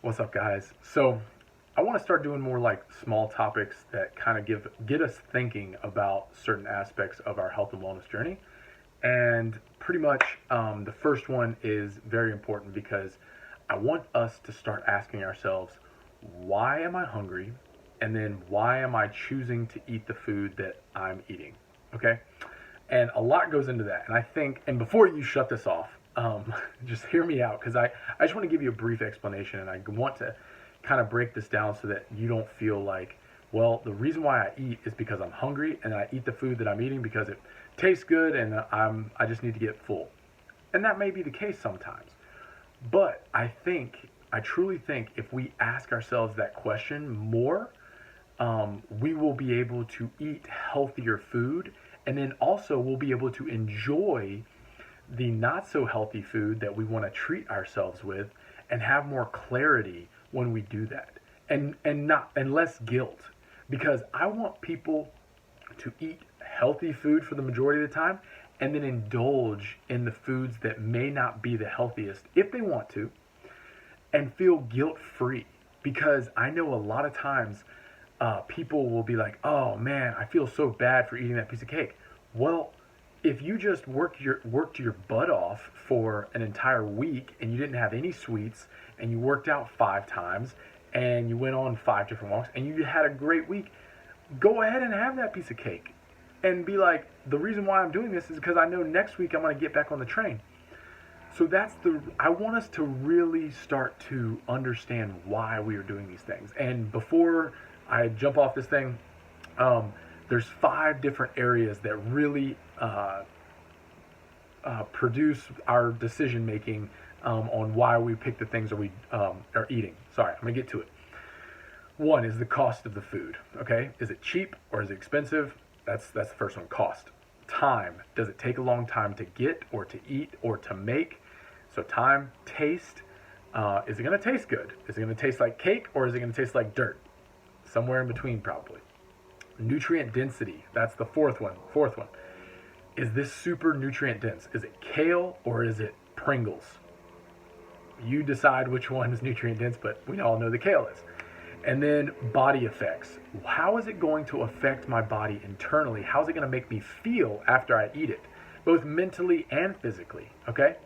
What's up, guys? So, I want to start doing more like small topics that kind of get us thinking about certain aspects of our health and wellness journey. And pretty much, the first one is very important because I want us to start asking ourselves, why am I hungry? And then why am I choosing to eat the food that I'm eating? Okay? And a lot goes into that. And I think, and before you shut this off, just hear me out because I just want to give you a brief explanation and I want to kind of break this down so that you don't feel like, well, the reason why I eat is because I'm hungry and I eat the food that I'm eating because it tastes good and I just need to get full. And that may be the case sometimes. But I truly think if we ask ourselves that question more, we will be able to eat healthier food, and then also we'll be able to enjoy the not so healthy food that we want to treat ourselves with and have more clarity when we do that, and less guilt, because I want people to eat healthy food for the majority of the time and then indulge in the foods that may not be the healthiest if they want to, and feel guilt free. Because I know a lot of times people will be like, "Oh man, I feel so bad for eating that piece of cake." Well, if you just worked your butt off for an entire week and you didn't have any sweets and you worked out 5 times and you went on 5 different walks and you had a great week, go ahead and have that piece of cake and be like, the reason why I'm doing this is because I know next week I'm going to get back on the train. So I want us to really start to understand why we are doing these things. And before I jump off this thing, um, there's 5 different areas that really produce our decision making on why we pick the things that we are eating. Sorry, I'm gonna get to it. One is the cost of the food. Okay, is it cheap or is it expensive? That's the first one. Cost. Time. Does it take a long time to get or to eat or to make? So time. Taste. Is it gonna taste good? Is it gonna taste like cake or is it gonna taste like dirt? Somewhere in between, probably. Nutrient density. That's the fourth one. Fourth one. Is this super nutrient dense? Is it kale or is it Pringles? You decide which one is nutrient dense, but we all know the kale is. And then body effects. How is it going to affect my body internally? How is it going to make me feel after I eat it, both mentally and physically? Okay?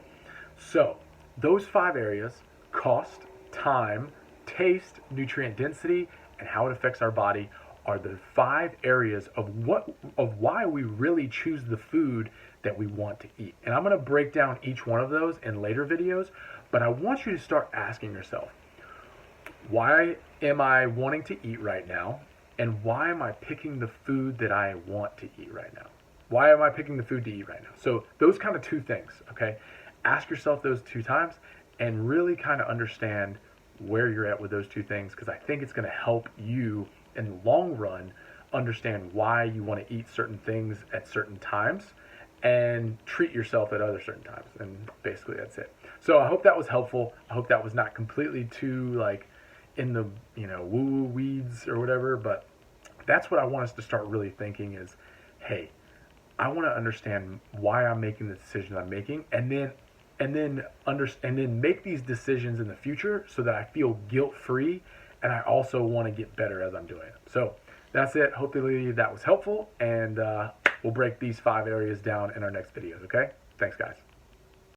So, those 5 areas: cost, time, taste, nutrient density, and how it affects our body are the 5 areas of why we really choose the food that we want to eat. And I'm going to break down each one of those in later videos, but I want you to start asking yourself, why am I wanting to eat right now? And why am I picking the food that I want to eat right now? Why am I picking the food to eat right now? So those kind of 2 things, okay? Ask yourself those 2 times and really kind of understand where you're at with those 2 things, because I think it's going to help you in the long run understand why you want to eat certain things at certain times and treat yourself at other certain times. And basically that's it. So I hope that was helpful. I hope that was not completely too like in the woo weeds or whatever, but that's what I want us to start really thinking is, hey, I want to understand why I'm making the decisions I'm making, and then make these decisions in the future so that I feel guilt free, and I also want to get better as I'm doing it. So that's it. Hopefully that was helpful, and we'll break these 5 areas down in our next videos. Okay? Thanks, guys.